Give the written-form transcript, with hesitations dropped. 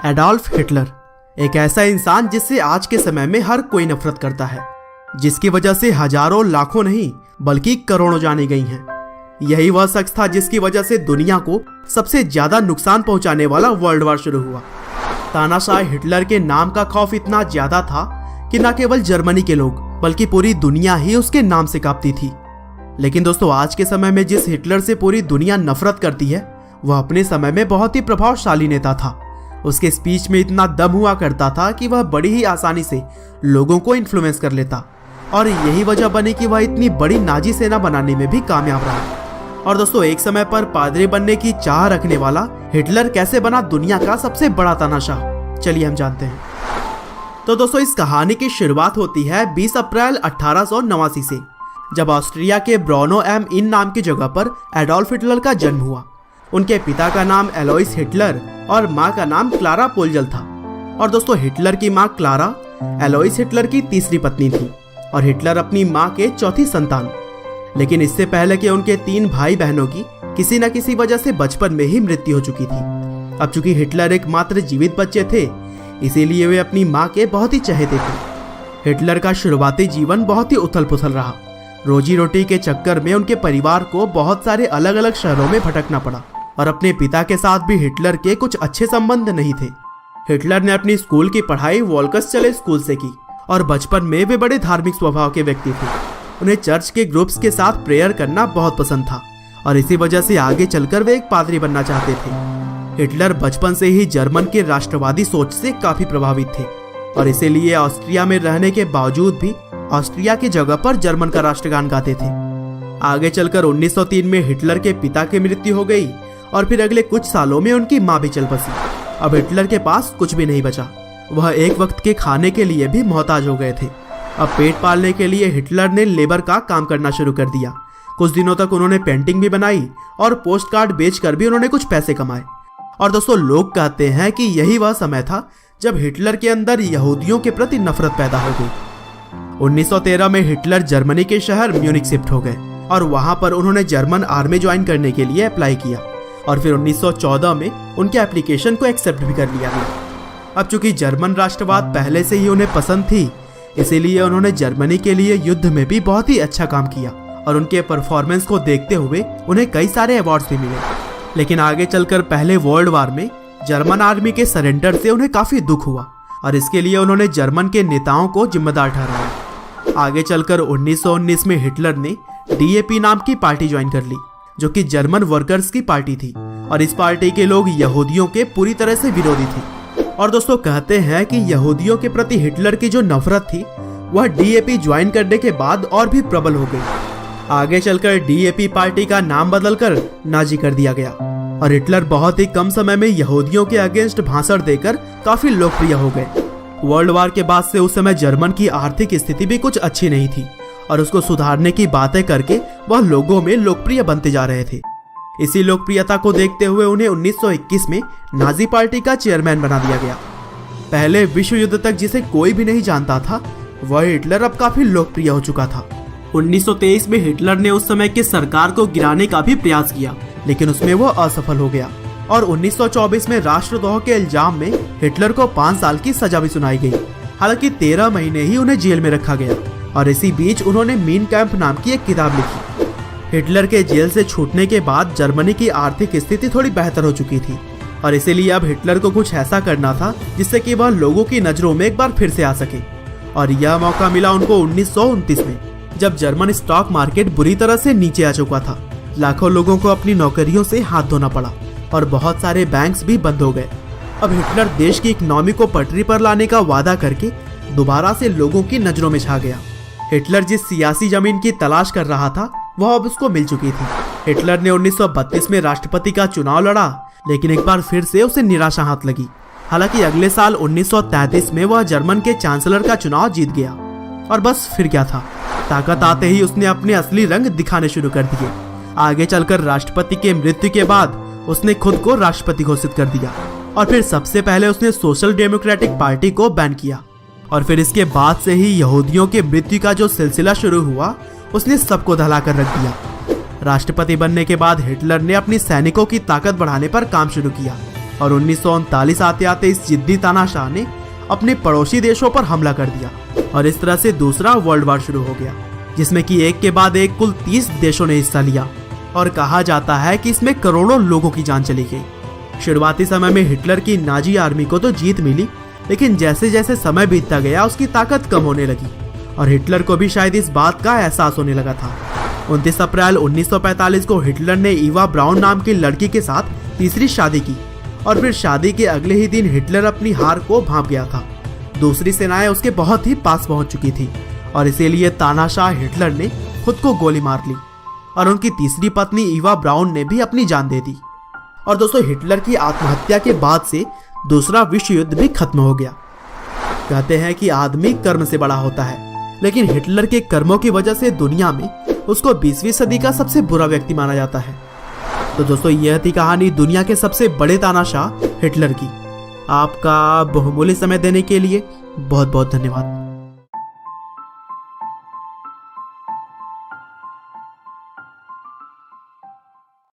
Adolf Hitler एक ऐसा इंसान जिससे आज के समय में हर कोई नफरत करता है, जिसकी वजह से हजारों लाखों नहीं बल्कि करोड़ों जाने गई हैं। यही वह शख्स था जिसकी वजह से दुनिया को सबसे ज्यादा नुकसान पहुंचाने वाला वर्ल्ड वार शुरू हुआ। तानाशाह हिटलर के नाम का खौफ इतना ज्यादा था कि न केवल जर्मनी के लोग बल्कि पूरी दुनिया ही उसके नाम से कांपती थी। लेकिन दोस्तों, आज के समय में जिस हिटलर से पूरी दुनिया नफरत करती है, वह अपने समय में बहुत ही प्रभावशाली नेता था। उसके स्पीच में इतना दम हुआ करता था कि वह बड़ी ही आसानी से लोगों को इन्फ्लुएंस कर लेता, और यही वजह बनी कि वह इतनी बड़ी नाजी सेना बनाने में भी कामयाब रहा। और दोस्तों, एक समय पर पादरी बनने की चाह रखने वाला हिटलर कैसे बना दुनिया का सबसे बड़ा तानाशाह, चलिए हम जानते हैं। तो दोस्तों, इस कहानी की शुरुआत होती है 20 अप्रैल 1889 से, जब ऑस्ट्रिया के ब्रोनो एम इन नाम की जगह पर एडोल्फ हिटलर का जन्म हुआ। उनके पिता का नाम एलोइस हिटलर और माँ का नाम क्लारा पोलजल था। और दोस्तों, हिटलर की माँ क्लारा एलोइस हिटलर की तीसरी पत्नी थी और हिटलर अपनी माँ के चौथी संतान। लेकिन इससे पहले कि उनके 3 भाई बहनों की किसी न किसी वजह से बचपन में ही मृत्यु हो चुकी थी। अब चूंकि हिटलर एकमात्र जीवित बच्चे थे, इसीलिए वे अपनी माँ के बहुत ही चहेते थे। हिटलर का शुरुआती जीवन बहुत ही उथल पुथल रहा। रोजी रोटी के चक्कर में उनके परिवार को बहुत सारे अलग अलग शहरों में भटकना पड़ा, और अपने पिता के साथ भी हिटलर के कुछ अच्छे संबंध नहीं थे। हिटलर ने अपनी स्कूल की पढ़ाई वोल्कस चले स्कूल से की, और बचपन में वे बड़े धार्मिक स्वभाव के व्यक्ति थे। उन्हें चर्च के ग्रुप्स के साथ प्रेयर करना बहुत पसंद था, और इसी वजह से आगे चलकर वे एक पादरी बनना चाहते थे। हिटलर बचपन से ही जर्मन के राष्ट्रवादी सोच से काफी प्रभावित थे, और इसीलिए ऑस्ट्रिया में रहने के बावजूद भी ऑस्ट्रिया की जगह पर जर्मन का राष्ट्रगान गाते थे। आगे चलकर 1903 में हिटलर के पिता की मृत्यु हो गई, और फिर अगले कुछ सालों में उनकी माँ भी चल बसी। अब हिटलर के पास कुछ भी नहीं बचा। वह एक वक्त के खाने के लिए भी मोहताज हो गए थे। अब पेट पालने के लिए हिटलर ने लेबर का काम करना शुरू कर दिया। कुछ दिनों तक उन्होंने पेंटिंग भी बनाई, और पोस्ट कार्ड बेचकर भी उन्होंने कुछ पैसे कमाए। और दोस्तों, लोग कहते हैं कि यही वह समय था जब हिटलर के अंदर यहूदियों के प्रति नफरत पैदा हो गई। 1913 में हिटलर जर्मनी के शहर म्यूनिक शिफ्ट हो गए, और वहां पर उन्होंने जर्मन आर्मी ज्वाइन करने के लिए अप्लाई किया, और फिर 1914 में उनके एप्लीकेशन को एक्सेप्ट भी कर लिया गया। अब चूंकि जर्मन राष्ट्रवाद पहले से ही उन्हें पसंद थी, इसीलिए उन्होंने जर्मनी के लिए युद्ध में भी बहुत ही अच्छा काम किया, और उनके परफॉर्मेंस को देखते हुए उन्हें कई सारे अवार्ड्स भी मिले। लेकिन आगे चलकर पहले वर्ल्ड वार में जर्मन आर्मी के सरेंडर से उन्हें काफी दुख हुआ, और इसके लिए उन्होंने जर्मन के नेताओं को जिम्मेदार ठहराया। आगे चलकर 1919 में हिटलर ने DAP नाम की पार्टी ज्वाइन कर ली, जो कि जर्मन वर्कर्स की पार्टी थी, और इस पार्टी के लोग यहूदियों के पूरी तरह से विरोधी थे। और दोस्तों, कहते हैं कि यहूदियों के प्रति हिटलर की जो नफरत थी, वह DAP ज्वाइन करने के बाद और भी प्रबल हो गई। आगे चलकर DAP पार्टी का नाम बदलकर नाजी कर दिया गया, और हिटलर बहुत ही कम समय में यहूदियों के अगेंस्ट भाषण देकर काफी लोकप्रिय हो गए। वर्ल्ड वार के बाद से उस समय जर्मन की आर्थिक स्थिति भी कुछ अच्छी नहीं थी, और उसको सुधारने की बातें करके वह लोगों में लोकप्रिय बनते जा रहे थे। इसी लोकप्रियता को देखते हुए उन्हें 1921 में नाजी पार्टी का चेयरमैन बना दिया गया। पहले विश्व युद्ध तक जिसे कोई भी नहीं जानता था, वह हिटलर अब काफी लोकप्रिय हो चुका था। 1923 में हिटलर ने उस समय की सरकार को गिराने का भी प्रयास किया, लेकिन उसमें वो असफल हो गया, और 1924 में राष्ट्रद्रोह के इल्जाम में हिटलर को 5 साल की सजा भी सुनाई गई। हालांकि 13 महीने ही उन्हें जेल में रखा गया, और इसी बीच उन्होंने मीन कैंप नाम की एक किताब लिखी। हिटलर के जेल से छूटने के बाद जर्मनी की आर्थिक स्थिति थोड़ी बेहतर हो चुकी थी, और इसीलिए अब हिटलर को कुछ ऐसा करना था जिससे कि वह लोगों की नजरों में एक बार फिर से आ सके। और यह मौका मिला उनको 1929 में, जब जर्मन स्टॉक मार्केट बुरी तरह से नीचे आ चुका था। लाखों लोगों को अपनी नौकरियों से हाथ धोना पड़ा, और बहुत सारे बैंक्स भी बंद हो गए। अब हिटलर देश की इकोनॉमी को पटरी पर लाने का वादा करके दोबारा से लोगों की नजरों में छा गया। हिटलर जिस सियासी जमीन की तलाश कर रहा था, वह अब उसको मिल चुकी थी। हिटलर ने 1932 में राष्ट्रपति का चुनाव लड़ा, लेकिन एक बार फिर से उसे निराशा हाथ लगी। हालांकि अगले साल 1933 में वह जर्मन के चांसलर का चुनाव जीत गया, और बस फिर क्या था, ताकत आते ही उसने अपने असली रंग दिखाने शुरू कर दिए। आगे चलकर राष्ट्रपति के मृत्यु के बाद उसने खुद को राष्ट्रपति घोषित कर दिया, और फिर सबसे पहले उसने सोशल डेमोक्रेटिक पार्टी को बैन किया, और फिर इसके बाद से ही यहूदियों के मृत्यु का जो सिलसिला शुरू हुआ, उसने सबको दहला कर रख दिया। राष्ट्रपति बनने के बाद हिटलर ने अपनी सैनिकों की ताकत बढ़ाने पर काम शुरू किया, और 1939 आते आते इस जिद्दी तानाशाह ने अपने पड़ोसी देशों पर हमला कर दिया और इस तरह से दूसरा वर्ल्ड वार शुरू हो गया, जिसमें कि एक के बाद एक कुल 30 देशों ने हिस्सा लिया और कहा जाता है कि इसमें करोड़ों लोगों की जान चली गई। शुरुआती समय में हिटलर की नाजी आर्मी को तो जीत मिली, लेकिन जैसे जैसे समय बीतता गया उसकी ताकत कम होने लगी और हिटलर को भी शायद इस बात का एहसास होने लगा था। 29 अप्रैल 1945 को हिटलर ने ईवा ब्राउन नाम की लड़की के साथ तीसरी शादी की और फिर शादी के अगले ही दिन हिटलर अपनी हार को भांप गया था। दूसरी सेनाएं उसके बहुत ही पास पहुंच चुकी थी और इसीलिए तानाशाह हिटलर ने खुद को गोली मार ली और उनकी तीसरी पत्नी ईवा ब्राउन ने भी अपनी जान दे दी। और दोस्तों, हिटलर की आत्महत्या के बाद से दूसरा विश्व युद्ध भी खत्म हो गया। कहते हैं कि आदमी कर्म से बड़ा होता है, लेकिन हिटलर के कर्मों की वजह से दुनिया में उसको 20वीं सदी का सबसे बुरा व्यक्ति माना जाता है। तो दोस्तों, यह थी कहानी दुनिया के सबसे बड़े तानाशाह हिटलर की। आपका बहुमूल्य समय देने के लिए बहुत बहुत धन्यवाद।